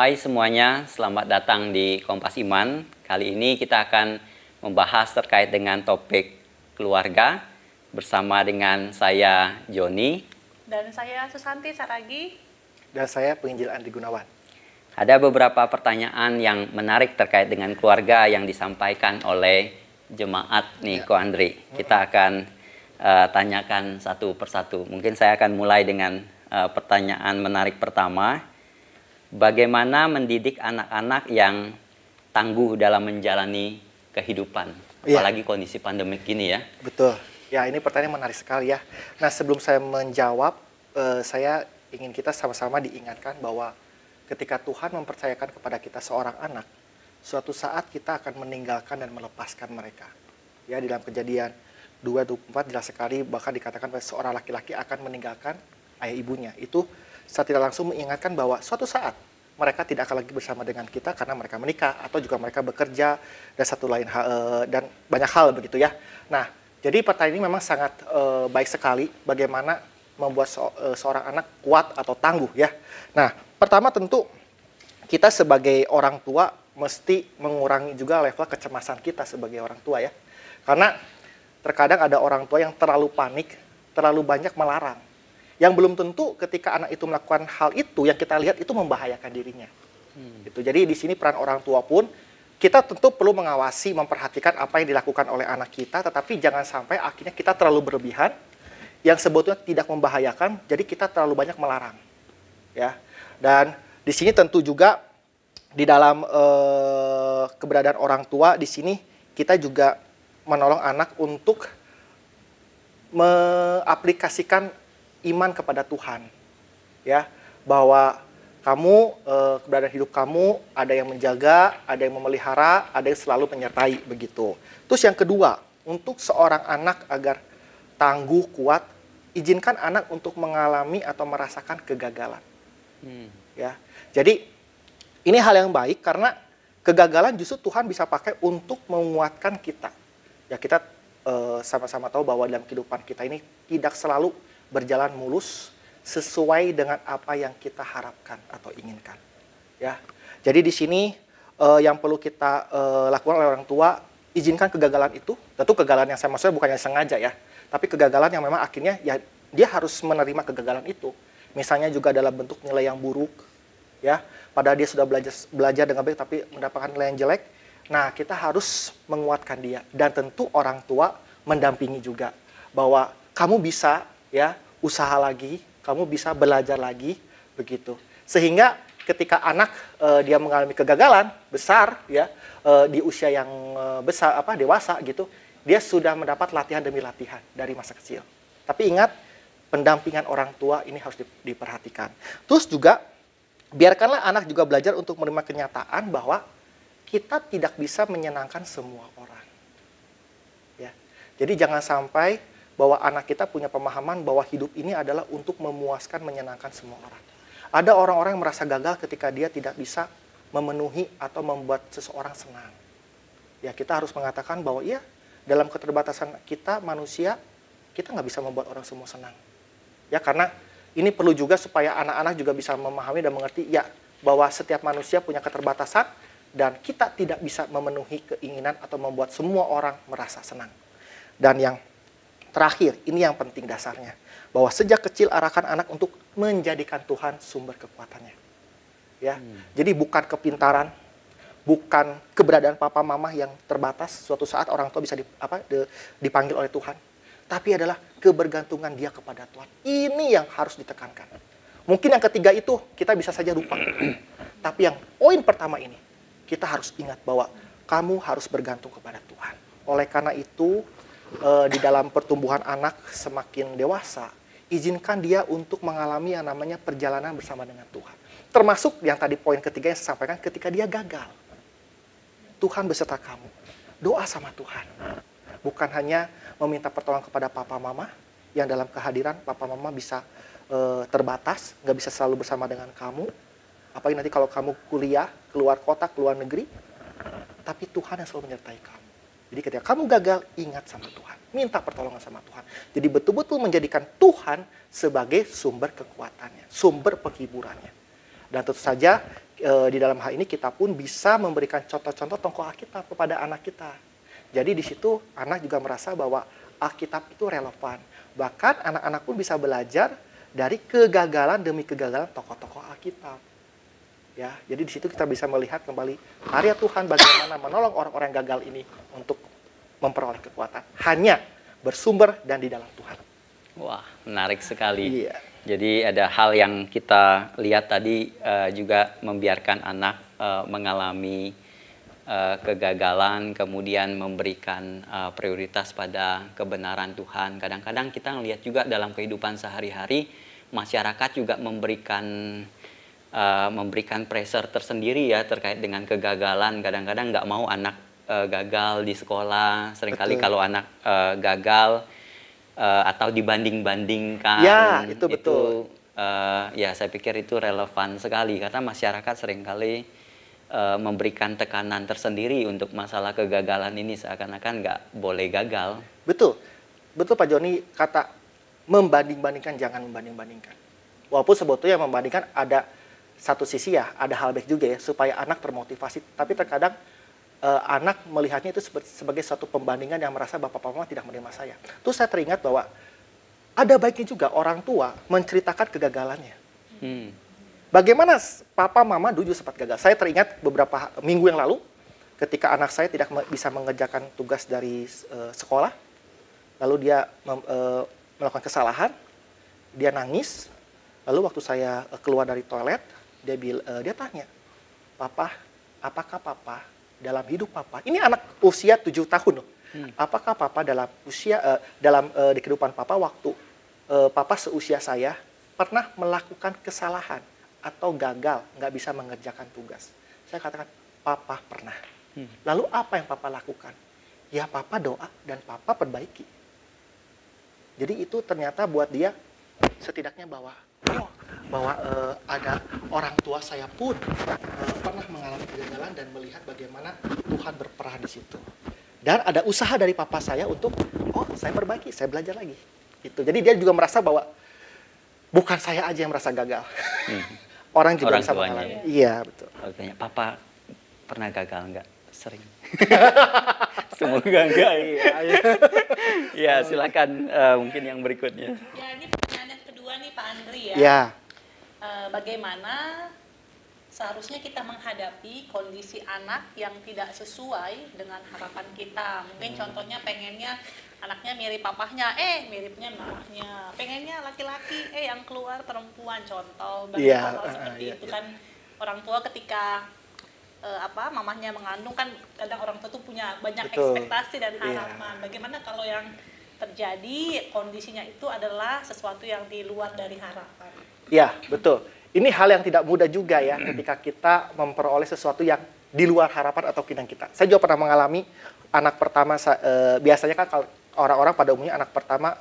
Hai semuanya, selamat datang di Kompas Iman. Kali ini kita akan membahas terkait dengan topik keluarga bersama dengan saya Joni. Dan saya Susanti Saragi. Dan saya penginjil Andri Gunawan. Ada beberapa pertanyaan yang menarik terkait dengan keluarga yang disampaikan oleh jemaat nih, Ko Andri. Kita akan tanyakan satu persatu. Mungkin saya akan mulai dengan pertanyaan menarik pertama. Bagaimana mendidik anak-anak yang tangguh dalam menjalani kehidupan, apalagi kondisi pandemik gini ya? Betul. Ya, ini pertanyaan menarik sekali ya. Nah, sebelum saya menjawab, saya ingin kita sama-sama diingatkan bahwa ketika Tuhan mempercayakan kepada kita seorang anak, suatu saat kita akan meninggalkan dan melepaskan mereka. Ya, di dalam Kejadian 2:24 jelas sekali, bahkan dikatakan bahwa seorang laki-laki akan meninggalkan ayah ibunya. Itu secara tidak langsung mengingatkan bahwa suatu saat mereka tidak akan lagi bersama dengan kita karena mereka menikah atau juga mereka bekerja dan satu lain dan banyak hal begitu ya. Nah, jadi pertanyaan ini memang sangat baik sekali bagaimana membuat seorang anak kuat atau tangguh ya. Nah, pertama tentu kita sebagai orang tua mesti mengurangi juga level kecemasan kita sebagai orang tua ya. Karena terkadang ada orang tua yang terlalu panik, terlalu banyak melarang. Yang belum tentu ketika anak itu melakukan hal itu yang kita lihat itu membahayakan dirinya. Gitu. Jadi di sini peran orang tua pun kita tentu perlu mengawasi, memperhatikan apa yang dilakukan oleh anak kita, tetapi jangan sampai akhirnya kita terlalu berlebihan yang sebetulnya tidak membahayakan, jadi kita terlalu banyak melarang. Ya. Dan di sini tentu juga di dalam keberadaan orang tua di sini kita juga menolong anak untuk mengaplikasikan iman kepada Tuhan, ya, bahwa kamu keberadaan hidup kamu ada yang menjaga, ada yang memelihara, ada yang selalu menyertai begitu. Terus yang kedua, untuk seorang anak agar tangguh kuat, izinkan anak untuk mengalami atau merasakan kegagalan, ya. Jadi ini hal yang baik karena kegagalan justru Tuhan bisa pakai untuk menguatkan kita. Ya kita sama-sama tahu bahwa dalam kehidupan kita ini tidak selalu berjalan mulus sesuai dengan apa yang kita harapkan atau inginkan. Ya, jadi di sini yang perlu kita lakukan oleh orang tua, izinkan kegagalan itu. Tentu kegagalan yang saya maksudnya bukannya sengaja ya, tapi kegagalan yang memang akhirnya ya dia harus menerima kegagalan itu. Misalnya juga dalam bentuk nilai yang buruk, ya. Padahal dia sudah belajar dengan baik tapi mendapatkan nilai yang jelek. Nah, kita harus menguatkan dia dan tentu orang tua mendampingi juga bahwa kamu bisa ya, usaha lagi, kamu bisa belajar lagi, begitu. Sehingga ketika anak dia mengalami kegagalan besar, ya, di usia yang besar, dewasa gitu, dia sudah mendapat latihan demi latihan dari masa kecil. Tapi ingat, pendampingan orang tua ini harus diperhatikan. Terus juga, biarkanlah anak juga belajar untuk menerima kenyataan bahwa kita tidak bisa menyenangkan semua orang. Ya. Jadi jangan sampai bahwa anak kita punya pemahaman bahwa hidup ini adalah untuk memuaskan, menyenangkan semua orang. Ada orang-orang yang merasa gagal ketika dia tidak bisa memenuhi atau membuat seseorang senang. Ya, kita harus mengatakan bahwa iya, dalam keterbatasan kita manusia, kita nggak bisa membuat orang semua senang. Ya, karena ini perlu juga supaya anak-anak juga bisa memahami dan mengerti ya bahwa setiap manusia punya keterbatasan dan kita tidak bisa memenuhi keinginan atau membuat semua orang merasa senang. Dan yang terakhir, ini yang penting dasarnya. Bahwa sejak kecil arahkan anak untuk menjadikan Tuhan sumber kekuatannya. Ya, jadi bukan kepintaran, bukan keberadaan papa mama yang terbatas. Suatu saat orang tua bisa dipanggil oleh Tuhan. Tapi adalah kebergantungan dia kepada Tuhan. Ini yang harus ditekankan. Mungkin yang ketiga itu kita bisa saja lupa. Tapi yang poin pertama ini, kita harus ingat bahwa kamu harus bergantung kepada Tuhan. Oleh karena itu, di dalam pertumbuhan anak semakin dewasa, izinkan dia untuk mengalami yang namanya perjalanan bersama dengan Tuhan. Termasuk yang tadi poin ketiga yang saya sampaikan, ketika dia gagal. Tuhan beserta kamu. Doa sama Tuhan. Bukan hanya meminta pertolongan kepada papa mama, yang dalam kehadiran papa mama bisa terbatas, nggak bisa selalu bersama dengan kamu. Apalagi nanti kalau kamu kuliah, keluar kota, keluar negeri, tapi Tuhan yang selalu menyertai kamu. Jadi ketika kamu gagal, ingat sama Tuhan. Minta pertolongan sama Tuhan. Jadi betul-betul menjadikan Tuhan sebagai sumber kekuatannya, sumber penghiburannya. Dan tentu saja di dalam hal ini kita pun bisa memberikan contoh-contoh tokoh Alkitab kepada anak kita. Jadi di situ anak juga merasa bahwa Alkitab itu relevan. Bahkan anak-anak pun bisa belajar dari kegagalan demi kegagalan tokoh-tokoh Alkitab. Ya, jadi di situ kita bisa melihat kembali karya Tuhan bagaimana menolong orang-orang yang gagal ini untuk memperoleh kekuatan. Hanya bersumber dan di dalam Tuhan. Wah, menarik sekali. Iya. Jadi ada hal yang kita lihat tadi juga membiarkan anak mengalami kegagalan, kemudian memberikan prioritas pada kebenaran Tuhan. Kadang-kadang kita melihat juga dalam kehidupan sehari-hari, masyarakat juga memberikan pressure tersendiri ya terkait dengan kegagalan. Kadang-kadang nggak mau anak gagal di sekolah. Seringkali kalau anak gagal atau dibanding-bandingkan, Ya, itu betul. Ya saya pikir itu relevan sekali karena masyarakat seringkali memberikan tekanan tersendiri untuk masalah kegagalan ini, seakan-akan nggak boleh gagal. Betul. Betul Pak Joni, kata membanding-bandingkan, jangan membanding-bandingkan. Walaupun sebetulnya membandingkan ada satu sisi ya, ada hal baik juga ya, supaya anak termotivasi. Tapi terkadang anak melihatnya itu sebagai suatu pembandingan yang merasa bapak mama tidak menerima saya. Terus saya teringat bahwa ada baiknya juga orang tua menceritakan kegagalannya. Bagaimana papa mama dulu sempat gagal. Saya teringat beberapa minggu yang lalu ketika anak saya tidak bisa mengerjakan tugas dari sekolah. Lalu dia melakukan kesalahan, dia nangis. Lalu waktu saya keluar dari toilet, dia tanya, "Papa, apakah papa dalam hidup papa," ini anak usia 7 tahun loh. "Apakah papa dalam usia di kehidupan papa waktu papa seusia saya pernah melakukan kesalahan atau gagal nggak bisa mengerjakan tugas?" Saya katakan, "Papa pernah." Lalu apa yang papa lakukan? Ya papa doa dan papa perbaiki. Jadi itu ternyata buat dia setidaknya bahwa ada orang tua saya pun pernah mengalami kegagalan dan melihat bagaimana Tuhan berperan di situ. Dan ada usaha dari papa saya untuk, saya perbaiki, saya belajar lagi. Itu. Jadi dia juga merasa bahwa bukan saya aja yang merasa gagal. Orang juga bisa mengalami. Iya, betul. Oke, papa pernah gagal nggak? Sering. Semoga enggak. Ya, silakan mungkin yang berikutnya. Ya, ini pertanyaan yang kedua nih Pak Andri ya. Ya. Bagaimana seharusnya kita menghadapi kondisi anak yang tidak sesuai dengan harapan kita. Mungkin contohnya pengennya anaknya mirip papahnya, miripnya mamahnya. Pengennya laki-laki, yang keluar perempuan. Contoh, hal seperti itu kan orang tua ketika mamahnya mengandung kan kadang orang tua tuh punya banyak ekspektasi dan harapan. Bagaimana kalau yang terjadi kondisinya itu adalah sesuatu yang di luar dari harapan? Ya, betul. Ini hal yang tidak mudah juga ya ketika kita memperoleh sesuatu yang di luar harapan atau keinginan kita. Saya juga pernah mengalami anak pertama, biasanya kan kalau orang-orang pada umumnya anak pertama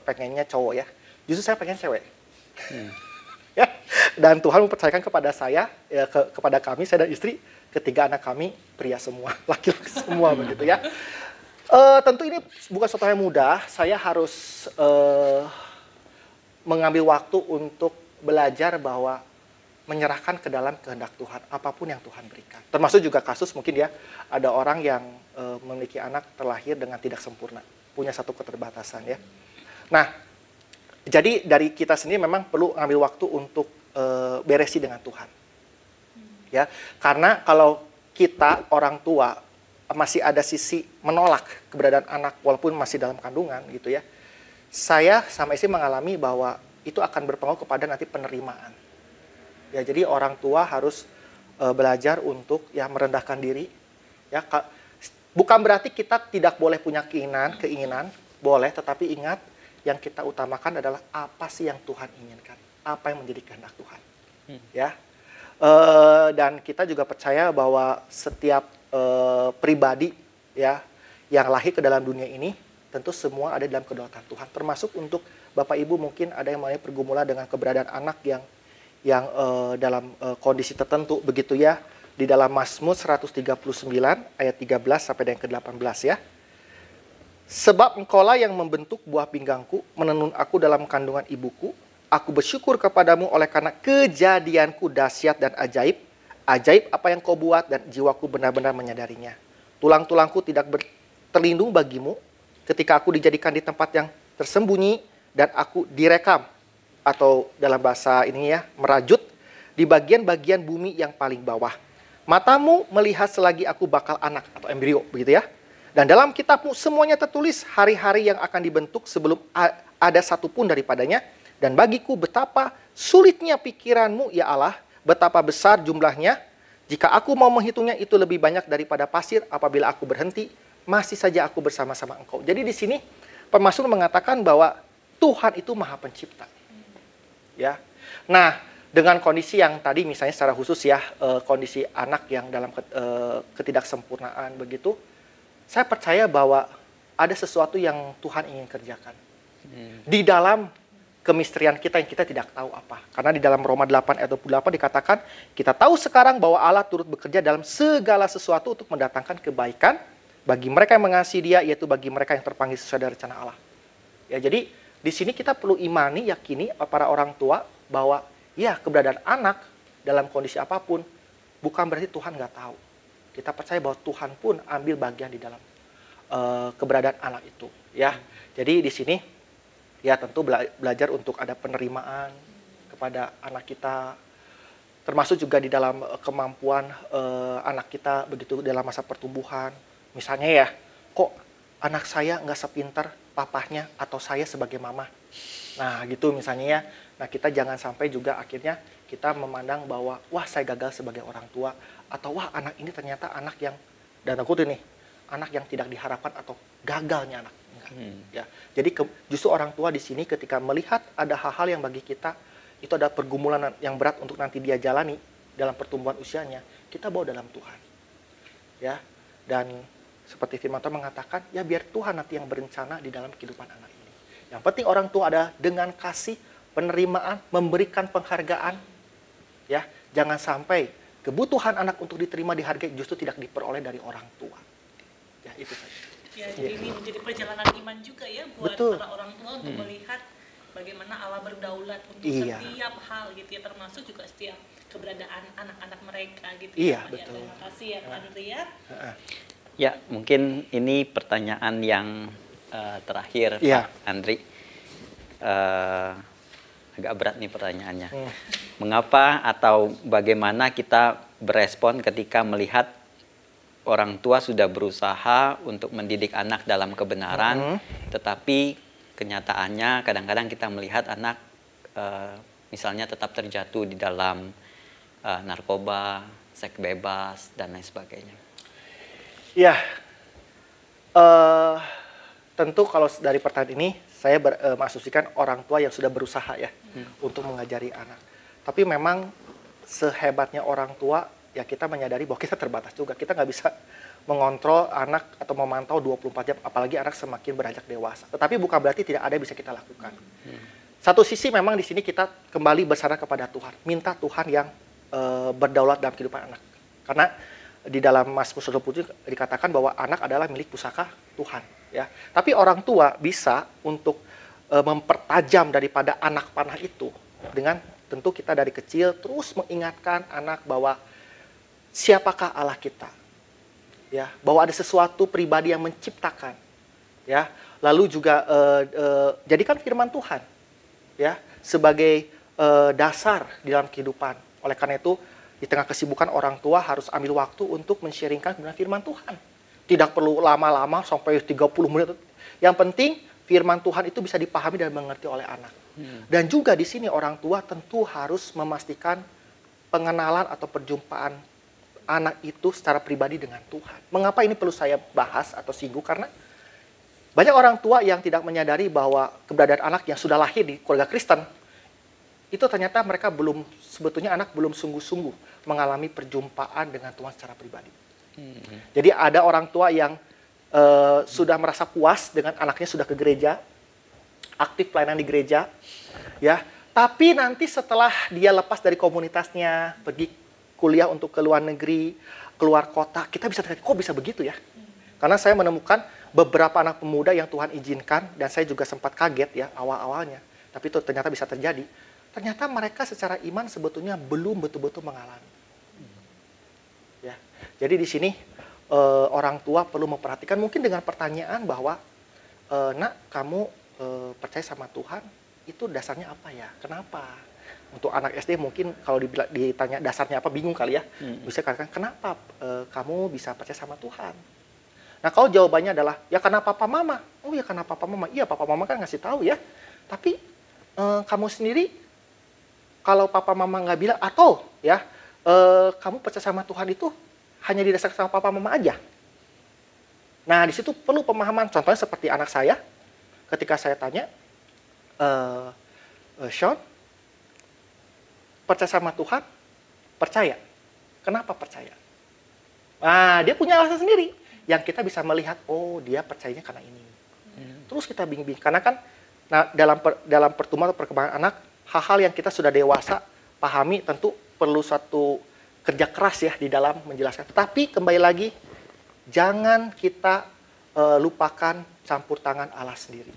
pengennya cowok ya. Justru saya pengen cewek. Ya. Dan Tuhan mempercayakan kepada saya, kepada kami, saya dan istri, ketiga anak kami pria semua, laki-laki semua begitu ya. Tentu ini bukan sesuatu yang mudah. Saya harus mengambil waktu untuk belajar bahwa menyerahkan ke dalam kehendak Tuhan, apapun yang Tuhan berikan. Termasuk juga kasus mungkin ya, ada orang yang memiliki anak terlahir dengan tidak sempurna, punya satu keterbatasan ya. Nah, jadi dari kita sendiri memang perlu ambil waktu untuk beresi dengan Tuhan. Ya, karena kalau kita orang tua masih ada sisi menolak keberadaan anak walaupun masih dalam kandungan gitu ya. Saya sama istri mengalami bahwa itu akan berpengaruh kepada nanti penerimaan. Ya, jadi orang tua harus belajar untuk ya merendahkan diri. Ya, bukan berarti kita tidak boleh punya keinginan, boleh, tetapi ingat yang kita utamakan adalah apa sih yang Tuhan inginkan, apa yang menjadi kehendak Tuhan. Ya, dan kita juga percaya bahwa setiap pribadi ya yang lahir ke dalam dunia ini tentu semua ada dalam kedaulatan Tuhan, termasuk untuk Bapak Ibu mungkin ada yang mulai pergumulan dengan keberadaan anak yang dalam kondisi tertentu begitu ya, di dalam Mazmur 139 ayat 13 sampai dengan ke-18 ya. Sebab engkaulah yang membentuk buah pinggangku, menenun aku dalam kandungan ibuku. Aku bersyukur kepadamu oleh karena kejadianku dahsyat dan ajaib. Ajaib apa yang kau buat dan jiwaku benar-benar menyadarinya. Tulang-tulangku tidak terlindung bagimu ketika aku dijadikan di tempat yang tersembunyi dan aku direkam atau dalam bahasa ini ya, merajut di bagian-bagian bumi yang paling bawah. Matamu melihat selagi aku bakal anak atau embrio, begitu ya. Dan dalam kitabmu semuanya tertulis hari-hari yang akan dibentuk sebelum ada satupun daripadanya. Dan bagiku betapa sulitnya pikiranmu ya Allah, betapa besar jumlahnya. Jika aku mau menghitungnya itu lebih banyak daripada pasir. Apabila aku berhenti, masih saja aku bersama-sama engkau. Jadi di sini pemazmur mengatakan bahwa Tuhan itu Maha Pencipta. Ya. Nah, dengan kondisi yang tadi misalnya secara khusus ya, kondisi anak yang dalam ketidaksempurnaan begitu, saya percaya bahwa ada sesuatu yang Tuhan ingin kerjakan. Di dalam kemistrian kita yang kita tidak tahu apa. Karena di dalam Roma 8 ayat 28 dikatakan, kita tahu sekarang bahwa Allah turut bekerja dalam segala sesuatu untuk mendatangkan kebaikan bagi mereka yang mengasihi Dia, yaitu bagi mereka yang terpanggil sesuai dengan rencana Allah. Ya, jadi di sini kita perlu imani, yakini para orang tua bahwa ya keberadaan anak dalam kondisi apapun bukan berarti Tuhan nggak tahu. Kita percaya bahwa Tuhan pun ambil bagian di dalam keberadaan anak itu. Ya, jadi di sini ya tentu belajar untuk ada penerimaan kepada anak kita, termasuk juga di dalam kemampuan anak kita begitu dalam masa pertumbuhan. Misalnya ya, kok anak saya nggak sepintar papahnya atau saya sebagai mama. Nah gitu misalnya ya. Nah kita jangan sampai juga akhirnya kita memandang bahwa wah saya gagal sebagai orang tua. Atau wah anak ini ternyata anak yang, dan aku tuh nih, anak yang tidak diharapkan atau gagalnya anak. Ya, jadi justru orang tua di sini ketika melihat ada hal-hal yang bagi kita itu ada pergumulan yang berat untuk nanti dia jalani dalam pertumbuhan usianya, kita bawa dalam Tuhan. Ya, dan seperti firman Tuhan mengatakan, ya biar Tuhan nanti yang berencana di dalam kehidupan anak ini. Yang penting orang tua ada dengan kasih, penerimaan, memberikan penghargaan. Ya, jangan sampai kebutuhan anak untuk diterima dihargai justru tidak diperoleh dari orang tua. Ya, itu saja. Ya, jadi ini menjadi perjalanan iman juga ya buat para orang tua untuk melihat bagaimana Allah berdaulat untuk setiap hal gitu ya, termasuk juga setiap keberadaan anak-anak mereka gitu ya. Iya, betul. Ya, terima kasih ya Pak Andri ya. Ya, mungkin ini pertanyaan yang terakhir Pak Andri. Agak berat nih pertanyaannya. Mengapa atau bagaimana kita berespon ketika melihat orang tua sudah berusaha untuk mendidik anak dalam kebenaran, tetapi kenyataannya kadang-kadang kita melihat anak misalnya tetap terjatuh di dalam narkoba, seks bebas, dan lain sebagainya. Ya, tentu kalau dari pertanyaan ini saya mengasumsikan orang tua yang sudah berusaha ya untuk mengajari anak. Tapi memang sehebatnya orang tua, ya kita menyadari bahwa kita terbatas juga. Kita nggak bisa mengontrol anak atau memantau 24 jam, apalagi anak semakin beranjak dewasa. Tetapi bukan berarti tidak ada yang bisa kita lakukan. Satu sisi memang di sini kita kembali bersandar kepada Tuhan. Minta Tuhan yang berdaulat dalam kehidupan anak. Karena di dalam Mazmur 27 dikatakan bahwa anak adalah milik pusaka Tuhan. Ya. Tapi orang tua bisa untuk mempertajam daripada anak panah itu dengan tentu kita dari kecil terus mengingatkan anak bahwa siapakah Allah kita, ya, bahwa ada sesuatu pribadi yang menciptakan, ya, lalu juga jadikan firman Tuhan, ya, sebagai dasar di dalam kehidupan. Oleh karena itu di tengah kesibukan orang tua harus ambil waktu untuk men-sharingkan firman Tuhan. Tidak perlu lama-lama sampai 30 menit. Yang penting firman Tuhan itu bisa dipahami dan mengerti oleh anak. Dan juga di sini orang tua tentu harus memastikan pengenalan atau perjumpaan anak itu secara pribadi dengan Tuhan. Mengapa ini perlu saya bahas atau singgung? Karena banyak orang tua yang tidak menyadari bahwa keberadaan anak yang sudah lahir di keluarga Kristen, itu ternyata mereka sebetulnya anak belum sungguh-sungguh mengalami perjumpaan dengan Tuhan secara pribadi. Jadi ada orang tua yang sudah merasa puas dengan anaknya sudah ke gereja, aktif pelayanan di gereja, ya. Tapi nanti setelah dia lepas dari komunitasnya, pergi kuliah untuk ke luar negeri, keluar kota, kita bisa terlihat, kok bisa begitu ya? Karena saya menemukan beberapa anak pemuda yang Tuhan izinkan, dan saya juga sempat kaget ya awal-awalnya, tapi itu ternyata bisa terjadi. Ternyata mereka secara iman sebetulnya belum betul-betul mengalami. Ya. Jadi di sini orang tua perlu memperhatikan mungkin dengan pertanyaan bahwa nak, kamu percaya sama Tuhan itu dasarnya apa ya? Kenapa? Untuk anak SD mungkin kalau ditanya dasarnya apa bingung kali ya. Bisa katakan kenapa kamu bisa percaya sama Tuhan? Nah kalau jawabannya adalah ya karena papa mama. Oh ya karena papa mama. Iya papa mama kan ngasih tahu ya. Tapi kamu sendiri kalau papa mama nggak bilang atau ya kamu percaya sama Tuhan itu hanya didasarkan sama papa mama aja. Nah di situ perlu pemahaman. Contohnya seperti anak saya, ketika saya tanya, Sean, percaya sama Tuhan? Percaya. Kenapa percaya? Nah dia punya alasan sendiri yang kita bisa melihat. Oh dia percayanya karena ini. Terus kita bingung karena kan, nah dalam pertumbuhan atau perkembangan anak, hal-hal yang kita sudah dewasa pahami tentu perlu suatu kerja keras ya di dalam menjelaskan. Tapi kembali lagi, jangan kita lupakan campur tangan Allah sendiri.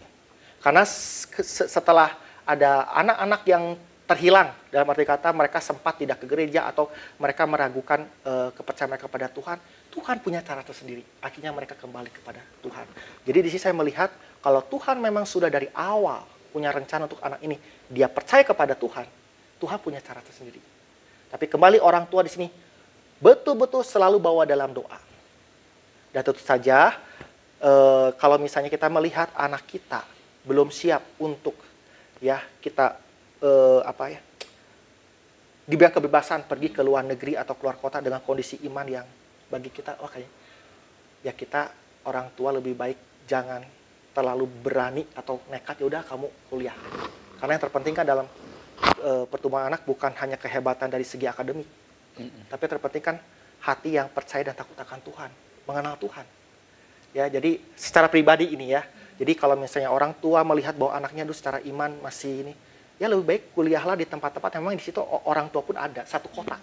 Karena setelah ada anak-anak yang terhilang, dalam arti kata mereka sempat tidak ke gereja atau mereka meragukan kepercayaan mereka kepada Tuhan, Tuhan punya cara tersendiri. Akhirnya mereka kembali kepada Tuhan. Jadi di sini saya melihat kalau Tuhan memang sudah dari awal punya rencana untuk anak ini, dia percaya kepada Tuhan, Tuhan punya cara tersendiri. Tapi kembali orang tua di sini betul-betul selalu bawa dalam doa. Dan tentu saja kalau misalnya kita melihat anak kita belum siap untuk ya kita diberi kebebasan pergi ke luar negeri atau keluar kota dengan kondisi iman yang bagi kita ya kita orang tua lebih baik jangan terlalu berani atau nekat, ya udah kamu kuliah. Karena yang terpenting kan dalam pertumbuhan anak bukan hanya kehebatan dari segi akademik, tapi terpenting kan hati yang percaya dan takut akan Tuhan, mengenal Tuhan. Ya, jadi secara pribadi ini ya. Jadi kalau misalnya orang tua melihat bahwa anaknya itu secara iman masih ini, ya lebih baik kuliahlah di tempat-tempat memang di situ orang tua pun ada, satu kota.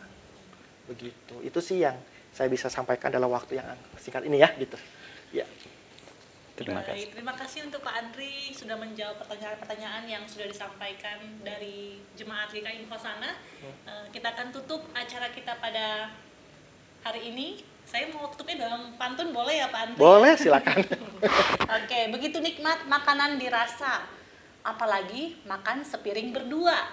Begitu. Itu sih yang saya bisa sampaikan dalam waktu yang singkat ini ya, gitu. Ya. Terima kasih. Terima kasih untuk Pak Andri sudah menjawab pertanyaan-pertanyaan yang sudah disampaikan dari Jemaat GKI Hosana. Kita akan tutup acara kita pada hari ini. Saya mau tutupnya dalam pantun, boleh ya Pak Andri? Boleh, silakan. Oke, begitu nikmat makanan dirasa, apalagi makan sepiring berdua.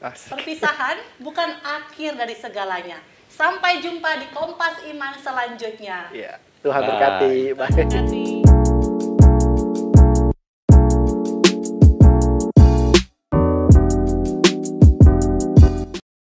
Perpisahan bukan akhir dari segalanya. Sampai jumpa di Kompas Iman selanjutnya. Ya, Tuhan berkati. Terima kasih.